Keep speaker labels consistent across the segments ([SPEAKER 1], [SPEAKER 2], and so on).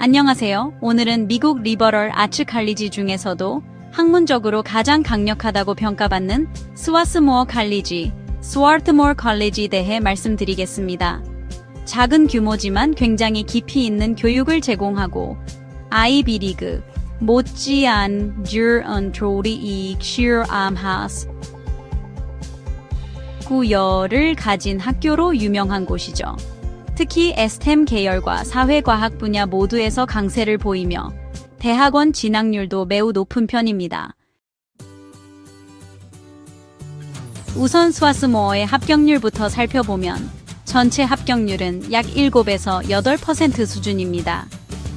[SPEAKER 1] 안녕하세요. 오늘은 미국 리버럴 아츠 칼리지 중에서도 학문적으로 가장 강력하다고 평가받는 스와스모어 칼리지, 스와트모어 칼리지에 대해 말씀드리겠습니다. 작은 규모지만 굉장히 깊이 있는 교육을 제공하고 아이비리그, 못지않은 조리 시암하스 구열을 가진 학교로 유명한 곳이죠. 특히 STEM 계열과 사회과학 분야 모두에서 강세를 보이며 대학원 진학률도 매우 높은 편입니다. 우선 스와스모어의 합격률부터 살펴보면 전체 합격률은 약 7에서 8% 수준입니다.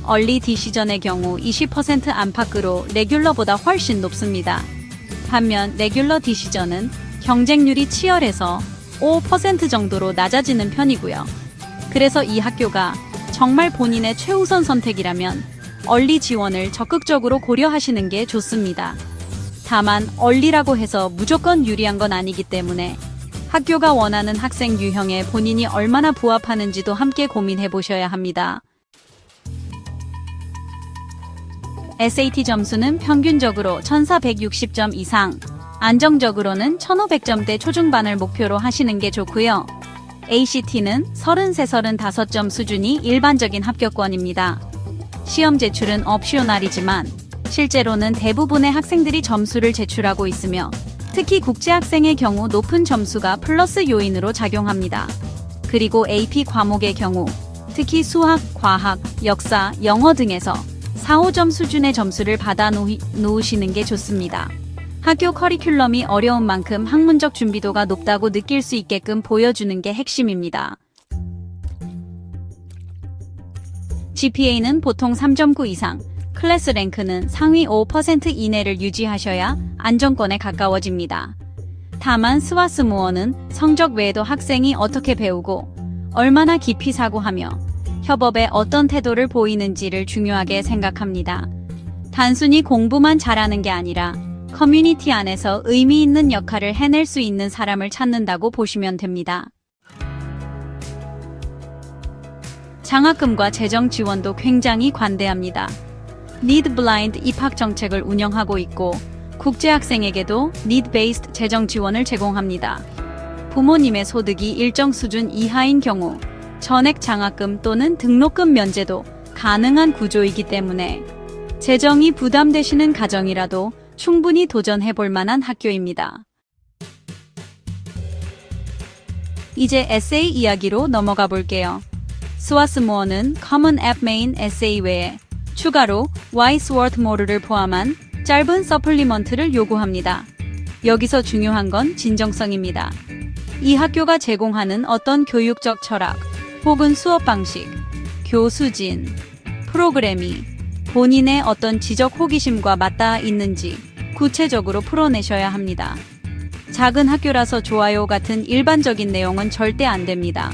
[SPEAKER 1] 얼리 디시전의 경우 20% 안팎으로 레귤러보다 훨씬 높습니다. 반면 레귤러 디시전은 경쟁률이 치열해서 5% 정도로 낮아지는 편이고요. 그래서 이 학교가 정말 본인의 최우선 선택이라면 얼리 지원을 적극적으로 고려하시는 게 좋습니다. 다만 얼리라고 해서 무조건 유리한 건 아니기 때문에 학교가 원하는 학생 유형에 본인이 얼마나 부합하는지도 함께 고민해 보셔야 합니다. SAT 점수는 평균적으로 1460점 이상, 안정적으로는 1500점대 초중반을 목표로 하시는 게 좋고요. ACT는 33, 35점 수준이 일반적인 합격권입니다. 시험 제출은 옵셔널이지만 실제로는 대부분의 학생들이 점수를 제출하고 있으며 특히 국제학생의 경우 높은 점수가 플러스 요인으로 작용합니다. 그리고 AP 과목의 경우 특히 수학, 과학, 역사, 영어 등에서 4, 5점 수준의 점수를 받아 놓으시는 게 좋습니다. 학교 커리큘럼이 어려운 만큼 학문적 준비도가 높다고 느낄 수 있게끔 보여주는 게 핵심입니다. GPA는 보통 3.9 이상, 클래스 랭크는 상위 5% 이내를 유지하셔야 안정권에 가까워집니다. 다만 스와스모어는 성적 외에도 학생이 어떻게 배우고 얼마나 깊이 사고하며 협업에 어떤 태도를 보이는지를 중요하게 생각합니다. 단순히 공부만 잘하는 게 아니라 커뮤니티 안에서 의미 있는 역할을 해낼 수 있는 사람을 찾는다고 보시면 됩니다. 장학금과 재정 지원도 굉장히 관대합니다. Need Blind 입학 정책을 운영하고 있고 국제학생에게도 Need Based 재정 지원을 제공합니다. 부모님의 소득이 일정 수준 이하인 경우 전액 장학금 또는 등록금 면제도 가능한 구조이기 때문에 재정이 부담되시는 가정이라도 충분히 도전해볼 만한 학교입니다. 이제 에세이 이야기로 넘어가 볼게요. 스와스모어는 Common App Main 에세이 외에 추가로 Y 스워트모어를 포함한 짧은 서플리먼트를 요구합니다. 여기서 중요한 건 진정성입니다. 이 학교가 제공하는 어떤 교육적 철학 혹은 수업 방식, 교수진, 프로그램이 본인의 어떤 지적 호기심과 맞닿아 있는지 구체적으로 풀어내셔야 합니다. 작은 학교라서 좋아요 같은 일반적인 내용은 절대 안 됩니다.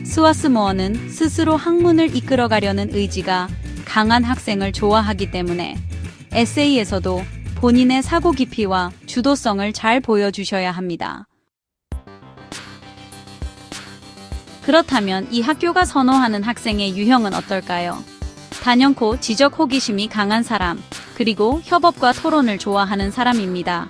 [SPEAKER 1] 스와스모어는 스스로 학문을 이끌어가려는 의지가 강한 학생을 좋아하기 때문에 에세이에서도 본인의 사고 깊이와 주도성을 잘 보여주셔야 합니다. 그렇다면 이 학교가 선호하는 학생의 유형은 어떨까요? 단연코 지적 호기심이 강한 사람, 그리고 협업과 토론을 좋아하는 사람입니다.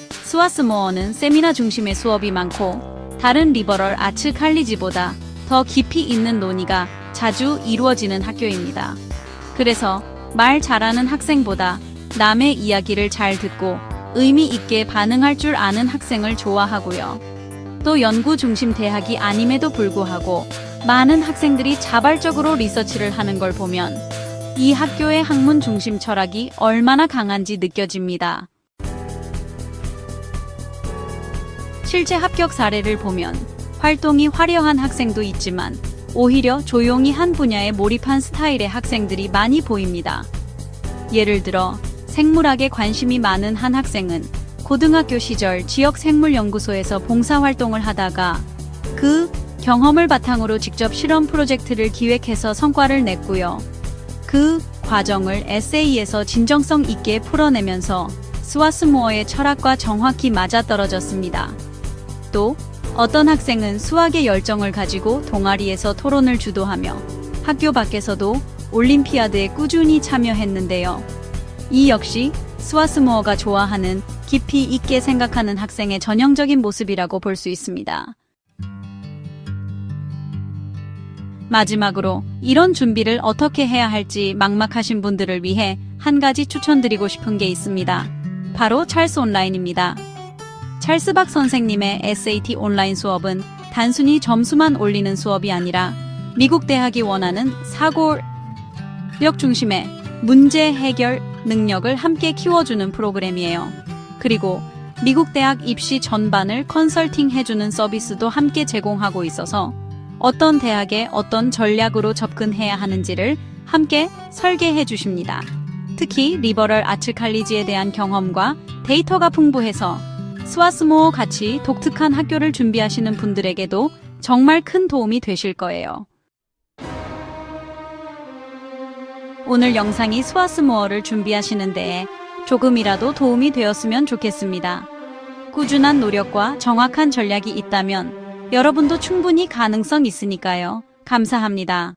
[SPEAKER 1] 스와스모어는 세미나 중심의 수업이 많고 다른 리버럴 아츠 칼리지보다 더 깊이 있는 논의가 자주 이루어지는 학교입니다. 그래서 말 잘하는 학생보다 남의 이야기를 잘 듣고 의미 있게 반응할 줄 아는 학생을 좋아하고요. 또 연구 중심 대학이 아님에도 불구하고 많은 학생들이 자발적으로 리서치를 하는 걸 보면 이 학교의 학문 중심 철학이 얼마나 강한지 느껴집니다. 실제 합격 사례를 보면 활동이 화려한 학생도 있지만 오히려 조용히 한 분야에 몰입한 스타일의 학생들이 많이 보입니다. 예를 들어 생물학에 관심이 많은 한 학생은 고등학교 시절 지역 생물연구소에서 봉사활동을 하다가 그 경험을 바탕으로 직접 실험 프로젝트를 기획해서 성과를 냈고요. 그 과정을 에세이에서 진정성 있게 풀어내면서 스와스모어의 철학과 정확히 맞아떨어졌습니다. 또 어떤 학생은 수학의 열정을 가지고 동아리에서 토론을 주도하며 학교 밖에서도 올림피아드에 꾸준히 참여했는데요. 이 역시 스와스모어가 좋아하는 깊이 있게 생각하는 학생의 전형적인 모습이라고 볼 수 있습니다. 마지막으로 이런 준비를 어떻게 해야 할지 막막하신 분들을 위해 한 가지 추천드리고 싶은 게 있습니다. 바로 찰스 온라인입니다. 찰스 박 선생님의 SAT 온라인 수업은 단순히 점수만 올리는 수업이 아니라 미국 대학이 원하는 사고력 중심의 문제 해결 능력을 함께 키워주는 프로그램이에요. 그리고 미국 대학 입시 전반을 컨설팅 해주는 서비스도 함께 제공하고 있어서 어떤 대학에 어떤 전략으로 접근해야 하는지를 함께 설계해 주십니다. 특히 리버럴 아츠 칼리지에 대한 경험과 데이터가 풍부해서 스와스모어 같이 독특한 학교를 준비하시는 분들에게도 정말 큰 도움이 되실 거예요. 오늘 영상이 스와스모어를 준비하시는 데에 조금이라도 도움이 되었으면 좋겠습니다. 꾸준한 노력과 정확한 전략이 있다면 여러분도 충분히 가능성 있으니까요. 감사합니다.